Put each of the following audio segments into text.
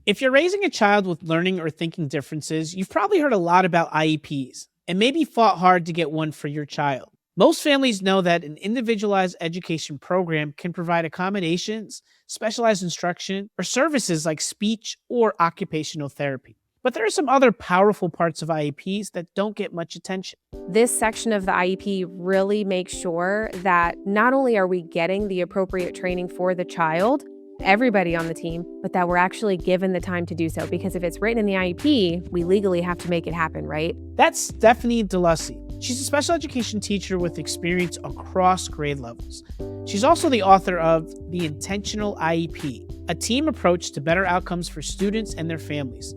If you're raising a child with learning or thinking differences, you've probably heard a lot about IEPs and maybe fought hard to get one for your child. Most families know that an individualized education program can provide accommodations, specialized instruction, or services like speech or occupational therapy. But there are some other powerful parts of IEPs that don't get much attention. This section of the IEP really makes sure that not only are we getting the appropriate training for the child, everybody on the team, but that we're actually given the time to do so. Because if it's written in the IEP, we legally have to make it happen, right? That's Stephanie DeLussy. She's a special education teacher with experience across grade levels. She's also the author of The Intentional IEP, a team approach to better outcomes for students and their families.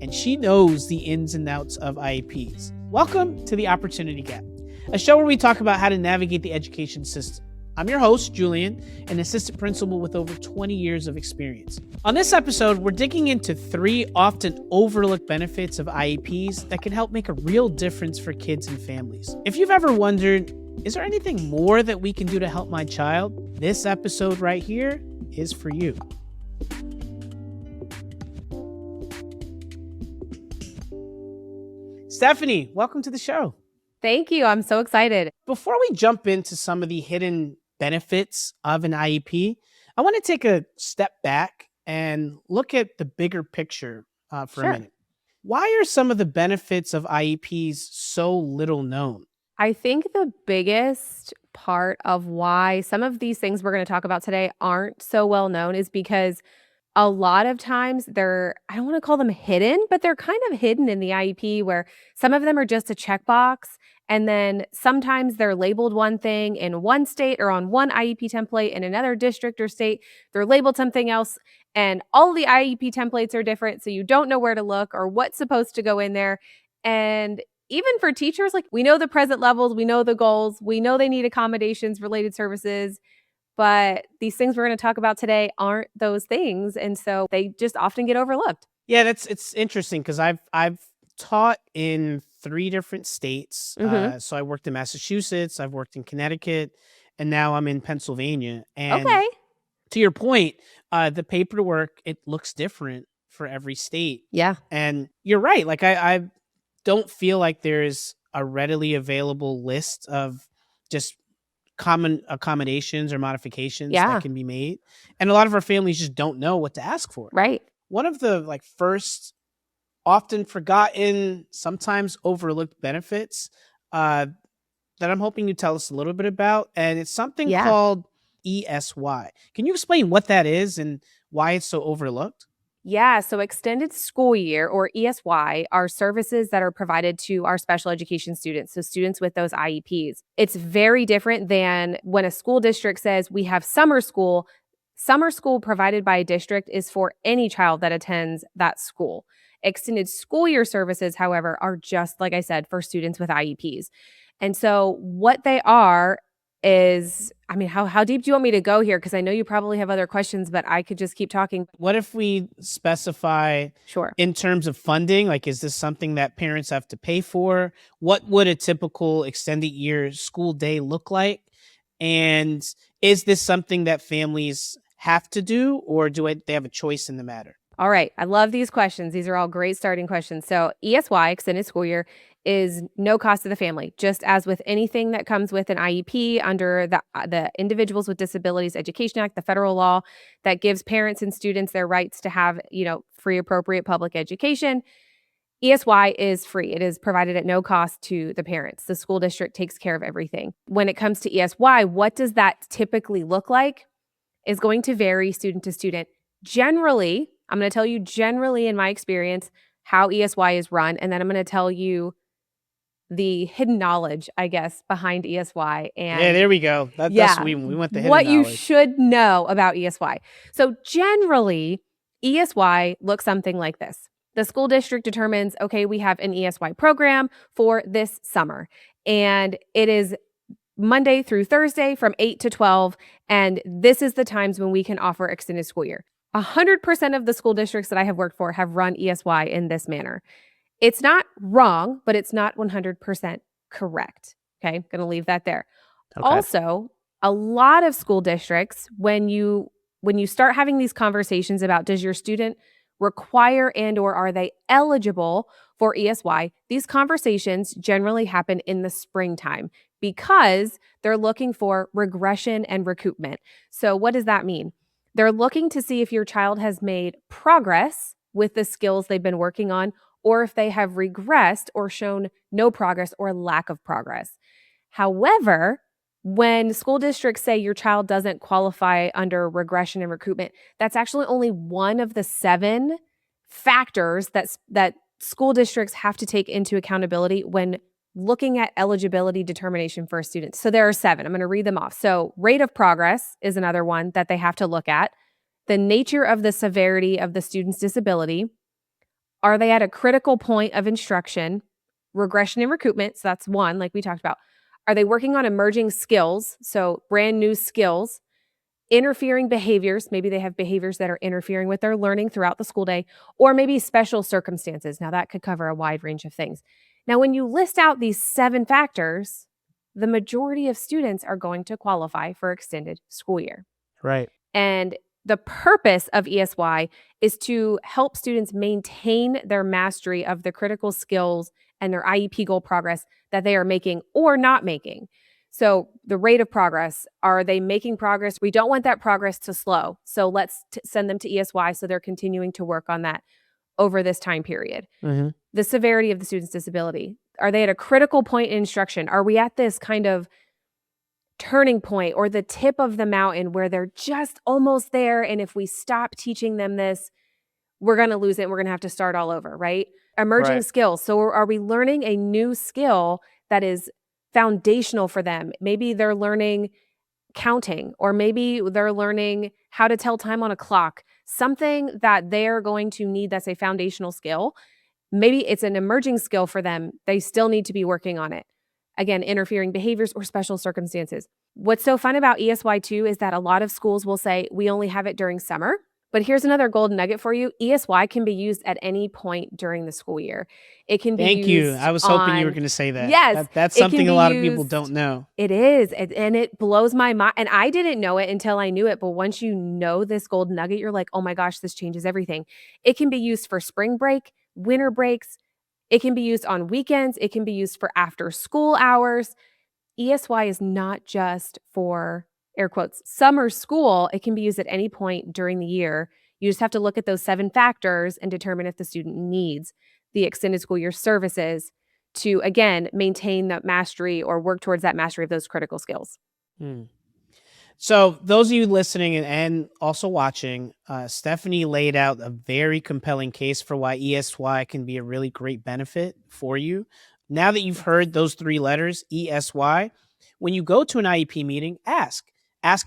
And she knows the ins and outs of IEPs. Welcome to The Opportunity Gap, a show where we talk about how to navigate the education system. I'm your host, Julian, an assistant principal with over 20 years of experience. On this episode, we're digging into 3 often overlooked benefits of IEPs that can help make a real difference for kids and families. If you've ever wondered, is there anything more that we can do to help my child? This episode right here is for you. Stephanie, welcome to the show. Thank you. I'm so excited. Before we jump into some of the hidden benefits of an IEP, I want to take a step back and look at the bigger picture for a minute. Why are some of the benefits of IEPs so little known? I think the biggest part of why some of these things we're going to talk about today aren't so well known is because a lot of times I don't want to call them hidden, but they're kind of hidden in the IEP where some of them are just a checkbox. And then sometimes they're labeled one thing in one state or on one IEP template. In another district or state, they're labeled something else. And all the IEP templates are different. So you don't know where to look or what's supposed to go in there. And even for teachers, like we know the present levels, we know the goals, we know they need accommodations, related services. But these things we're going to talk about today aren't those things. And so they just often get overlooked. Yeah, it's interesting because I've taught in 3 different states. So I worked in Massachusetts, I've worked in Connecticut, and now I'm in Pennsylvania. And Okay. to your point, the paperwork, it looks different for every state. Yeah. And you're right. Like I don't feel like there's a readily available list of just common accommodations or modifications that can be made. And a lot of our families just don't know what to ask for. Right. One of the first often forgotten, sometimes overlooked benefits that I'm hoping you tell us a little bit about. And it's something called ESY. Can you explain what that is and why it's so overlooked? Yeah, so extended school year or ESY are services that are provided to our special education students, so students with those IEPs. It's very different than when a school district says we have summer school. Summer school provided by a district is for any child that attends that school. Extended school year services, however, are just, like I said, for students with IEPs. And so what they are is, I mean, how deep do you want me to go here? Because I know you probably have other questions, but I could just keep talking. What if we specify in terms of funding? Like, is this something that parents have to pay for? What would a typical extended year school day look like? And is this something that families have to do, or they have a choice in the matter? All right. I love these questions. These are all great starting questions. So ESY, extended school year, is no cost to the family, just as with anything that comes with an IEP under the Individuals with Disabilities Education Act, the federal law that gives parents and students their rights to have, free, appropriate public education. ESY is free. It is provided at no cost to the parents. The school district takes care of everything. When it comes to ESY, what does that typically look like is going to vary student to student. Generally, I'm going to tell you generally in my experience how ESY is run, and then I'm going to tell you the hidden knowledge, I guess, behind ESY. And yeah, there we go. That's we went the hidden what knowledge. You should know about ESY. So generally, ESY looks something like this. The school district determines, okay, we have an ESY program for this summer, and it is Monday through Thursday from 8 to 12, and this is the times when we can offer extended school year. 100% of the school districts that I have worked for have run ESY in this manner. It's not wrong, but it's not 100% correct. Okay, going to leave that there. Okay. Also, a lot of school districts, when you start having these conversations about does your student require and or are they eligible for ESY? These conversations generally happen in the springtime because they're looking for regression and recoupment. So what does that mean? They're looking to see if your child has made progress with the skills they've been working on, or if they have regressed or shown no progress or lack of progress. However, when school districts say your child doesn't qualify under regression and recoupment, that's actually only one of the 7 factors that school districts have to take into accountability when looking at eligibility determination for a student. So there are 7. I'm going to read them off. So rate of progress is another one that they have to look at. The nature of the severity of the student's disability. Are they at a critical point of instruction? Regression and recoupment, so that's one, like we talked about. Are they working on emerging skills, so brand new skills? Interfering behaviors, maybe they have behaviors that are interfering with their learning throughout the school day, or maybe special circumstances. Now, that could cover a wide range of things. Now, when you list out these 7 factors, the majority of students are going to qualify for extended school year. Right. And the purpose of ESY is to help students maintain their mastery of the critical skills and their IEP goal progress that they are making or not making. So the rate of progress, are they making progress? We don't want that progress to slow. So let's send them to ESY so they're continuing to work on that over this time period. Mm-hmm. The severity of the student's disability. Are they at a critical point in instruction? Are we at this kind of turning point or the tip of the mountain where they're just almost there? And if we stop teaching them this, we're going to lose it and we're going to have to start all over, right? Emerging skills. So are we learning a new skill that is foundational for them? Maybe they're learning counting, or maybe they're learning how to tell time on a clock, something that they're going to need that's a foundational skill. Maybe it's an emerging skill for them. They still need to be working on it. Again, interfering behaviors or special circumstances. What's so fun about ESY too is that a lot of schools will say, we only have it during summer. But here's another golden nugget for you. ESY can be used at any point during the school year. It can be Thank used you. I was hoping you were going to say that. Yes. That's it can something be a lot of people used- don't know. It is. And it blows my mind. And I didn't know it until I knew it. But once you know this golden nugget, you're like, oh my gosh, this changes everything. It can be used for spring break, winter breaks. It can be used on weekends. It can be used for after school hours. ESY is not just for, air quotes, summer school. It can be used at any point during the year. You just have to look at those 7 factors and determine if the student needs the extended school year services to, again, maintain that mastery or work towards that mastery of those critical skills. So those of you listening and also watching, Stephanie laid out a very compelling case for why ESY can be a really great benefit for you. Now that you've heard those 3 letters, ESY, when you go to an IEP meeting, ask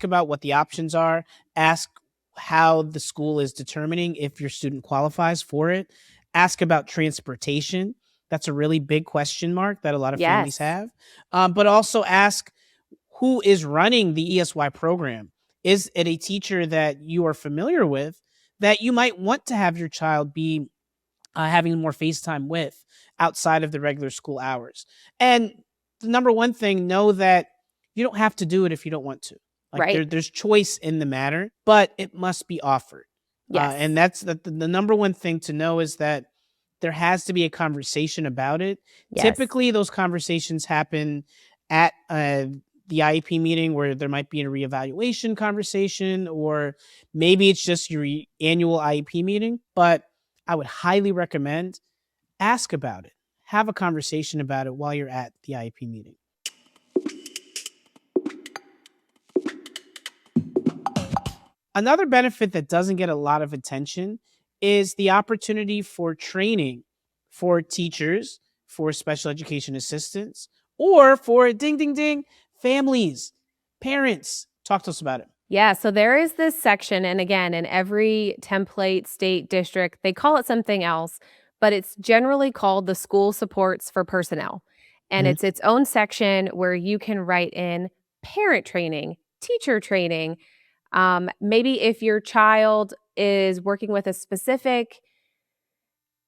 about what the options are, ask how the school is determining if your student qualifies for it, ask about transportation. That's a really big question mark that a lot of families have. But also ask, who is running the ESY program? Is it a teacher that you are familiar with that you might want to have your child be having more FaceTime with outside of the regular school hours? And the number one thing, know that you don't have to do it if you don't want to. Like there's choice in the matter, but it must be offered. Yes. And that's the number one thing to know, is that there has to be a conversation about it. Yes. Typically, those conversations happen at the IEP meeting, where there might be a reevaluation conversation, or maybe it's just your annual IEP meeting. But I would highly recommend ask about it. Have a conversation about it while you're at the IEP meeting. Another benefit that doesn't get a lot of attention is the opportunity for training for teachers, for special education assistants, or for ding, ding, ding, families, parents. Talk to us about it. Yeah, so there is this section, and again, in every template state district, they call it something else, but it's generally called the school supports for personnel. And it's its own section where you can write in parent training, teacher training. Maybe if your child is working with a specific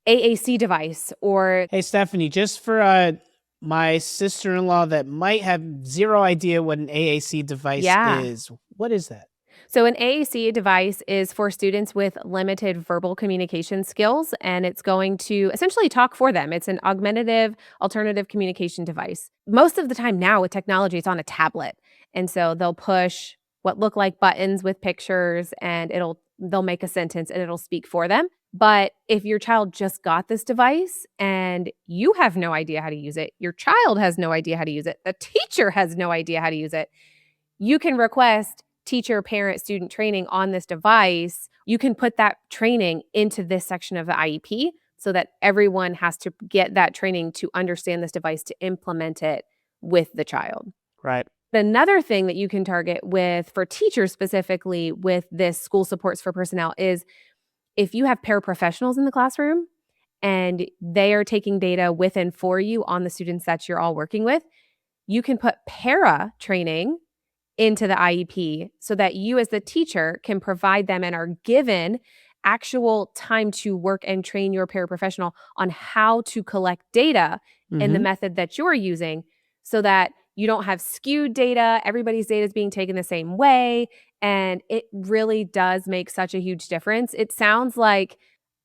AAC device, or Hey, Stephanie, just for my sister-in-law that might have zero idea what an AAC device is, what is that? So, an AAC device is for students with limited verbal communication skills, and it's going to essentially talk for them. It's an augmentative alternative communication device. Most of the time now with technology, it's on a tablet. And so they'll push what look like buttons with pictures and they'll make a sentence and it'll speak for them. But if your child just got this device and you have no idea how to use it, your child has no idea how to use it, the teacher has no idea how to use it, you can request teacher, parent, student training on this device. You can put that training into this section of the IEP so that everyone has to get that training to understand this device to implement it with the child. Right. Another thing that you can target for teachers specifically with this school supports for personnel is if you have paraprofessionals in the classroom and they are taking data with and for you on the students that you're all working with, you can put para training into the IEP so that you as the teacher can provide them and are given actual time to work and train your paraprofessional on how to collect data in the Mm-hmm. method that you're using so that you don't have skewed data, everybody's data is being taken the same way, and it really does make such a huge difference. It sounds like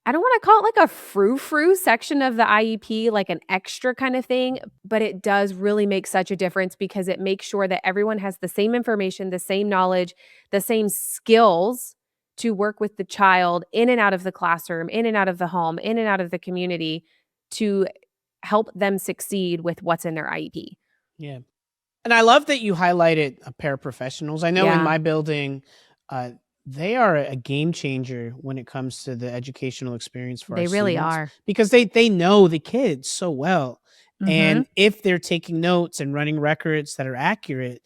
I don't wanna call it like a frou-frou section of the IEP, like an extra kind of thing, but it does really make such a difference because it makes sure that everyone has the same information, the same knowledge, the same skills to work with the child in and out of the classroom, in and out of the home, in and out of the community to help them succeed with what's in their IEP. Yeah. And I love that you highlighted paraprofessionals. I know in Yeah, my building, uh, they are a game changer when it comes to the educational experience for our they really students are. because they know the kids so well. Mhm. And if they're taking notes and running records that are accurate,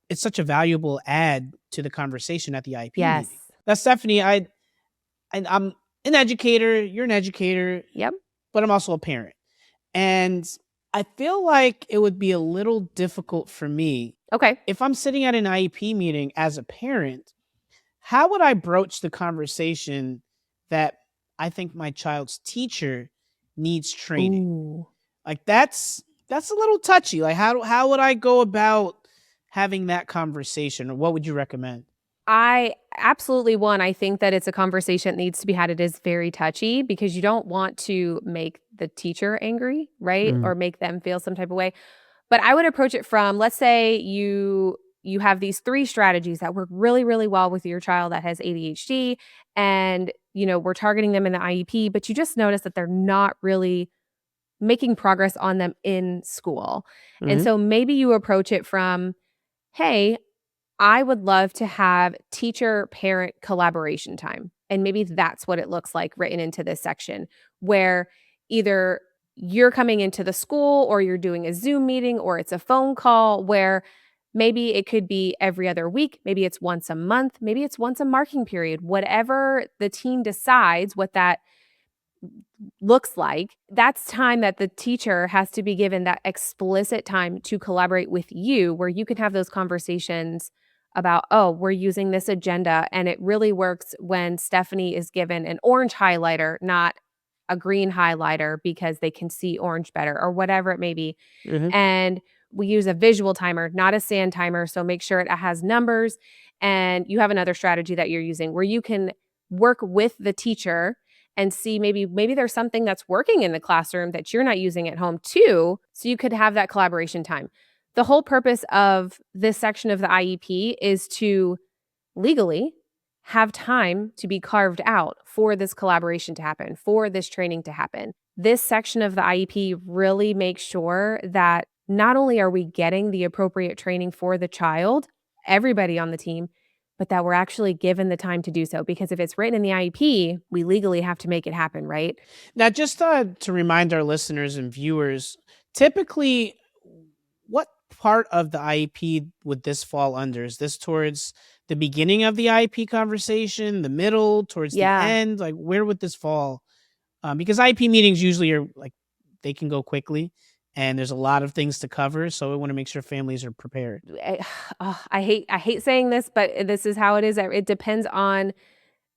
it's such a valuable add to the conversation at the IP meeting. Yes. Now, Stephanie, I'm an educator. You're an educator, Yep. but I'm also a parent. And I feel like it would be a little difficult for me Okay. if I'm sitting at an IEP meeting as a parent. How would I broach the conversation that I think my child's teacher needs training? Ooh. Like that's a little touchy. Like how would I go about having that conversation, or what would you recommend? I absolutely I think that it's a conversation that needs to be had. It is very touchy because you don't want to make the teacher angry, right? Mm, Or make them feel some type of way. But I would approach it from let's say you have these 3 strategies that work really really well with your child that has ADHD and we're targeting them in the IEP, but you just notice that they're not really making progress on them in school. And mhm, so maybe you approach it from, "Hey, I would love to have teacher parent collaboration time." And maybe that's what it looks like written into this section, where either you're coming into the school or you're doing a Zoom meeting or it's a phone call where maybe it could be every other week, maybe it's once a month, maybe it's once a marking period, whatever the team decides what that looks like, that's time that the teacher has to be given that explicit time to collaborate with you, where you can have those conversations about, oh, we're using this agenda. And it really works when Stephanie is given an orange highlighter, not a green highlighter, because they can see orange better or whatever it may be. mhm. And we use a visual timer, not a sand timer. So make sure it has numbers. And you have another strategy that you're using where you can work with the teacher and see maybe there's something that's working in the classroom that you're not using at home too, so you could have that collaboration time. The whole purpose of this section of the IEP is to legally have time to be carved out for this collaboration to happen, for this training to happen. This section of the IEP really makes sure that not only are we getting the appropriate training for the child, everybody on the team, but that we're actually given the time to do so. Because if it's written in the IEP, we legally have to make it happen, right? Now, just to remind our listeners and viewers, typically, what part of the IEP would this fall under? Is this towards the beginning of the IEP conversation, the middle, towards the Yeah. end? Like, where would this fall? Because IEP meetings usually are like they can go quickly, and there's a lot of things to cover. So we want to make sure families are prepared. I, I hate saying this, but this is how it is. It depends on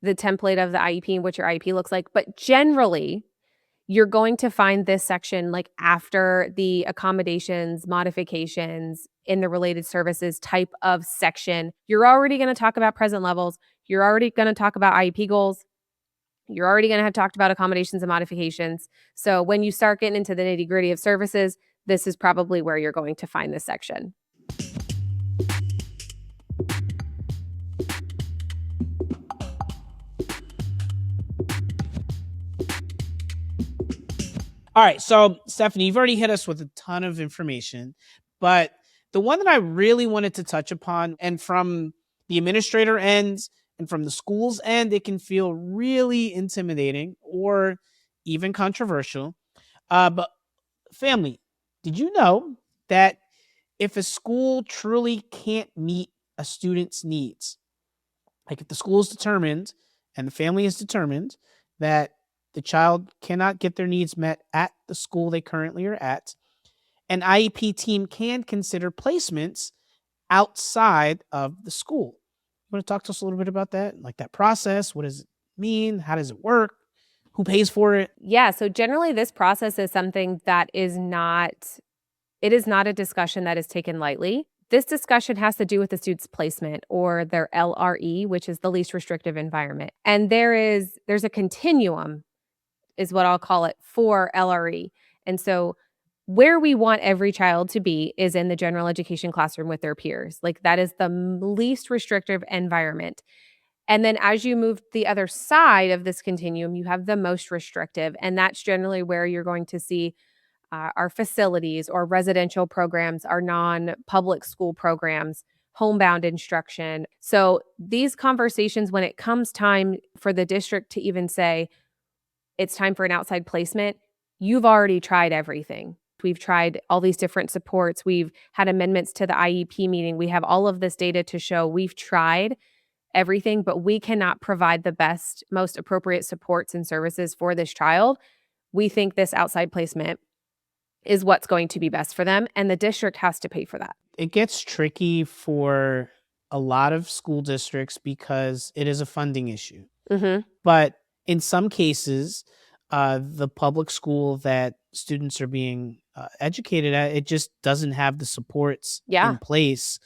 the template of the IEP and what your IEP looks like. But generally, you're going to find this section like after the accommodations, modifications in the related services type of section. You're already going to talk about present levels. You're already going to talk about IEP goals. You're already going to have talked about accommodations and modifications. So when you start getting into the nitty gritty of services, this is probably where you're going to find this section. All right, so Stephanie, you've already hit us with a ton of information, but the one that I really wanted to touch upon, and from the administrator end and from the school's end, it can feel really intimidating or even controversial. But family, did you know that if a school truly can't meet a student's needs, like if the school is determined and the family is determined that the child cannot get their needs met at the school they currently are at, an IEP team can consider placements outside of the school. You want to talk to us a little bit about that? Like that process? What does it mean? How does it work? Who pays for it? Yeah, so generally this process is something that is not a discussion that is taken lightly. This discussion has to do with the student's placement or their LRE, which is the least restrictive environment. And there's a continuum is what I'll call it for LRE. And so where we want every child to be is in the general education classroom with their peers. Like that is the least restrictive environment. And then as you move the other side of this continuum, you have the most restrictive. And that's generally where you're going to see our facilities or residential programs, our non-public school programs, homebound instruction. So these conversations, when it comes time for the district to even say, it's time for an outside placement, you've already tried everything. We've tried all these different supports. We've had amendments to the IEP meeting. We have all of this data to show we've tried everything, but we cannot provide the best, most appropriate supports and services for this child. We think this outside placement is what's going to be best for them, and the district has to pay for that. It gets tricky for a lot of school districts because it is a funding issue. Mm-hmm. But in some cases, the public school that students are being educated at, it just doesn't have the supports Yeah. in place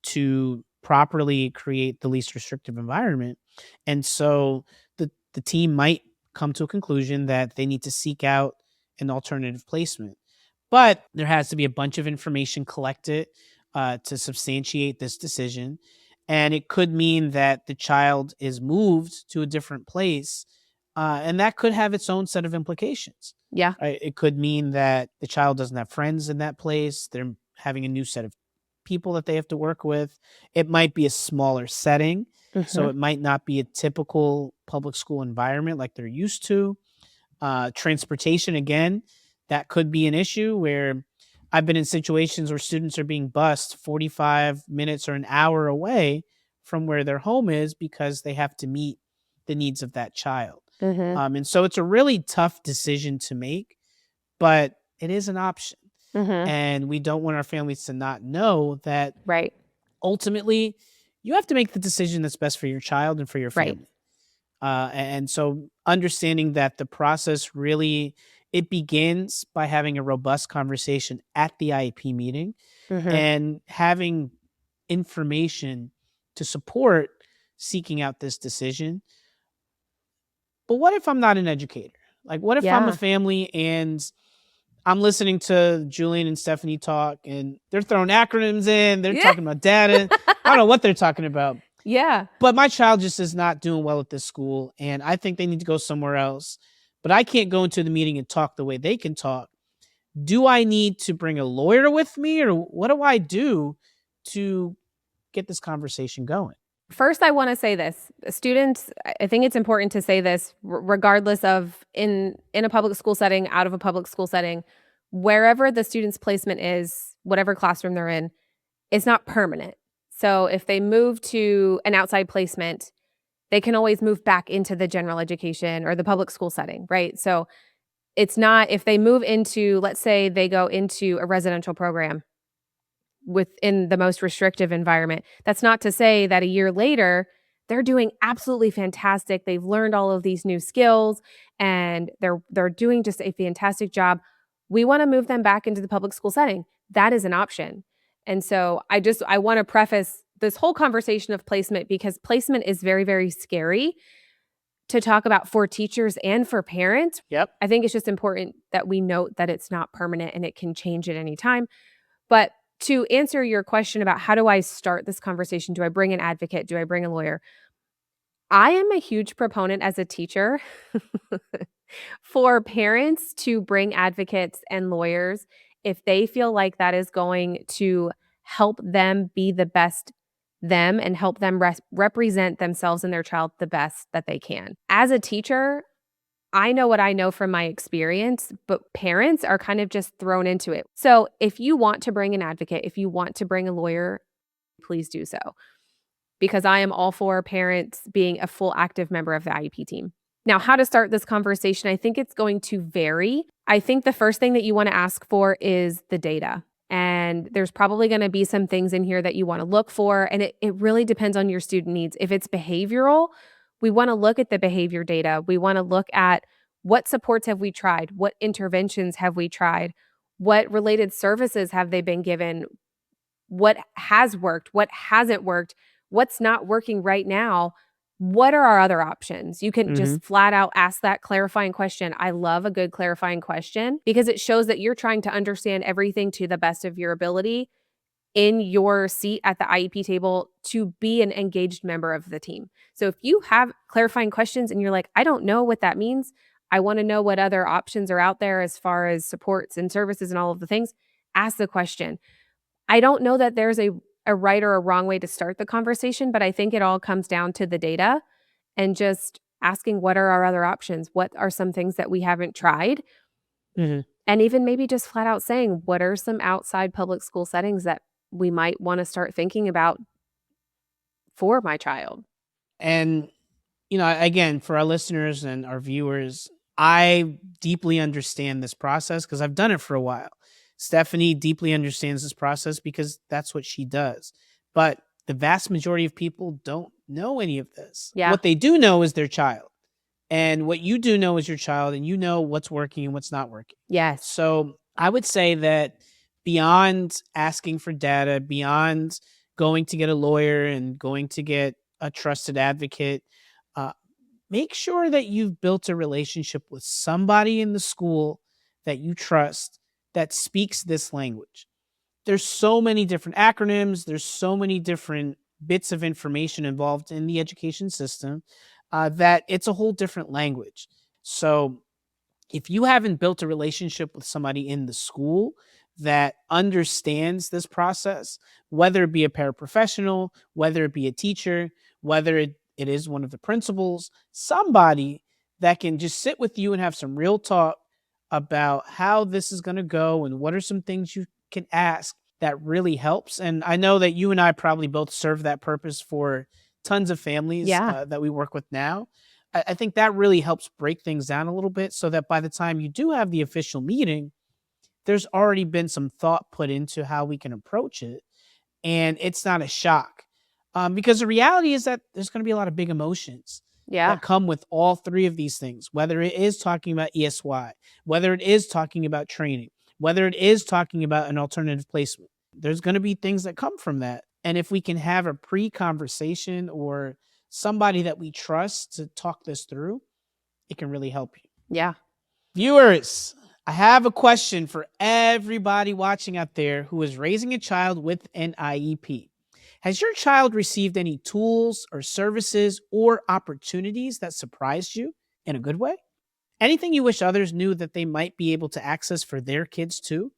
to properly create the least restrictive environment. And so the team might come to a conclusion that they need to seek out an alternative placement. But there has to be a bunch of information collected to substantiate this decision. And it could mean that the child is moved to a different place. And that could have its own set of implications. Yeah. Right? It could mean that the child doesn't have friends in that place. They're having a new set of people that they have to work with. It might be a smaller setting. Mm-hmm. So it might not be a typical public school environment like they're used to. Transportation, again, that could be an issue where I've been in situations where students are being bused 45 minutes or an hour away from where their home is because they have to meet the needs of that child. Mm-hmm. And so it's a really tough decision to make, but it is an option. Mm-hmm. And we don't want our families to not know that Right. ultimately you have to make the decision that's best for your child and for your Right. family. And so understanding that the process really, it begins by having a robust conversation at the IEP meeting Mm-hmm. and having information to support seeking out this decision. But what if I'm not an educator? Like, what if I'm a Yeah. family and I'm listening to Julian and Stephanie talk and they're throwing acronyms in, they're Yeah. talking about data. I don't know what they're talking about. Yeah. But my child just is not doing well at this school, and I think they need to go somewhere else. But I can't go into the meeting and talk the way they can talk. Do I need to bring a lawyer with me, or what do I do to get this conversation going? First, I want to say this. Students, I think it's important to say this regardless of in a public school setting, out of a public school setting, wherever the student's placement is, whatever classroom they're in, it's not permanent. So if they move to an outside placement, they can always move back into the general education or the public school setting, right? So it's not, if they move into, let's say they go into a residential program within the most restrictive environment, that's not to say that a year later they're doing absolutely fantastic. They've learned all of these new skills and they're doing just a fantastic job. We want to move them back into the public school setting. That is an option. And so I want to preface this whole conversation of placement because placement is very, very scary to talk about for teachers and for parents. Yep. I think it's just important that we note that it's not permanent and it can change at any time. But to answer your question about how do I start this conversation? Do I bring an advocate? Do I bring a lawyer? I am a huge proponent as a teacher for parents to bring advocates and lawyers if they feel like that is going to help them be the best them and help them represent themselves and their child the best that they can. As a teacher, I know what I know from my experience, but parents are kind of just thrown into it. So if you want to bring an advocate, if you want to bring a lawyer, please do so because I am all for parents being a full active member of the IEP team. Now, how to start this conversation, I think it's going to vary. I think the first thing that you want to ask for is the data. And there's probably going to be some things in here that you want to look for. And it really depends on your student needs. If it's behavioral, we want to look at the behavior data. We want to look at what supports have we tried? What interventions have we tried? What related services have they been given? What has worked? What hasn't worked? What's not working right now? What are our other options? You can Mhm. just flat out ask that clarifying question. I love a good clarifying question because it shows that you're trying to understand everything to the best of your ability in your seat at the IEP table to be an engaged member of the team. So if you have clarifying questions and you're like, I don't know what that means, I want to know what other options are out there as far as supports and services and all of the things, ask the question. I don't know that there's a right or a wrong way to start the conversation, but I think it all comes down to the data and just asking what are our other options? What are some things that we haven't tried? Mhm. And even maybe just flat out saying, what are some outside public school settings that we might want to start thinking about for my child? And again, for our listeners and our viewers, I deeply understand this process because I've done it for a while. Stephanie deeply understands this process because that's what she does. But the vast majority of people don't know any of this. Yeah. What they do know is their child. And what you do know is your child, and you know what's working and what's not working. Yes. So I would say that beyond asking for data, beyond going to get a lawyer and going to get a trusted advocate, uh, make sure that you've built a relationship with somebody in the school that you trust that speaks this language. There's so many different acronyms, there's so many different bits of information involved in the education system that it's a whole different language. So if you haven't built a relationship with somebody in the school that understands this process, whether it be a paraprofessional, whether it be a teacher, whether it is one of the principals, somebody that can just sit with you and have some real talk about how this is going to go and what are some things you can ask that really helps. And I know that you and I probably both serve that purpose for tons of families Yeah. that we work with now. I think that really helps break things down a little bit so that by the time you do have the official meeting, there's already been some thought put into how we can approach it. And it's not a shock. Because the reality is that there's going to be a lot of big emotions Yeah. that come with all three of these things, whether it is talking about ESY, whether it is talking about training, whether it is talking about an alternative placement. There's going to be things that come from that. And if we can have a pre conversation or somebody that we trust to talk this through, it can really help you. Yeah. Viewers, I have a question for everybody watching out there who is raising a child with an IEP. Has your child received any tools or services or opportunities that surprised you in a good way? Anything you wish others knew that they might be able to access for their kids too?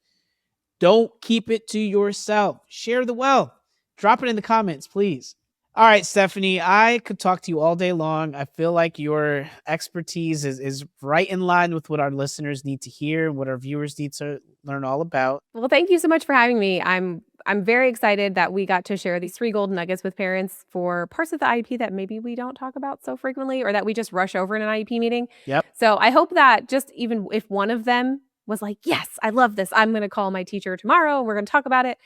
Don't keep it to yourself. Share the wealth. Drop it in the comments, please. All right, Stephanie, I could talk to you all day long. I feel like your expertise is right in line with what our listeners need to hear and what our viewers need to learn all about. Well, thank you so much for having me. I'm very excited that we got to share these 3 golden nuggets with parents for parts of the IEP that maybe we don't talk about so frequently or that we just rush over in an IEP meeting. Yep. So, I hope that just even if one of them was like, "Yes, I love this. I'm gonna call my teacher tomorrow. We're gonna talk about it."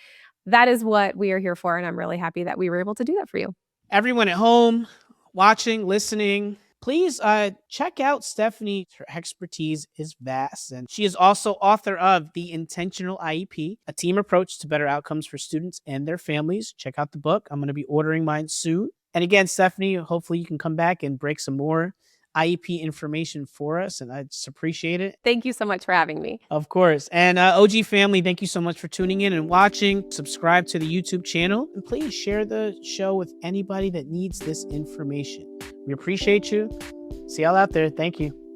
That is what we are here for, and I'm really happy that we were able to do that for you. Everyone at home, watching, listening. Please check out Stephanie. Her expertise is vast, and she is also author of The Intentional IEP, a team approach to better outcomes for students and their families. Check out the book. I'm going to be ordering mine soon. And again, Stephanie, hopefully you can come back and break some more IEP information for us, and I just appreciate it. Thank you so much for having me. Of course. And OG family, thank you so much for tuning in and watching. Subscribe to the YouTube channel, and please share the show with anybody that needs this information. We appreciate you. See y'all out there. Thank you.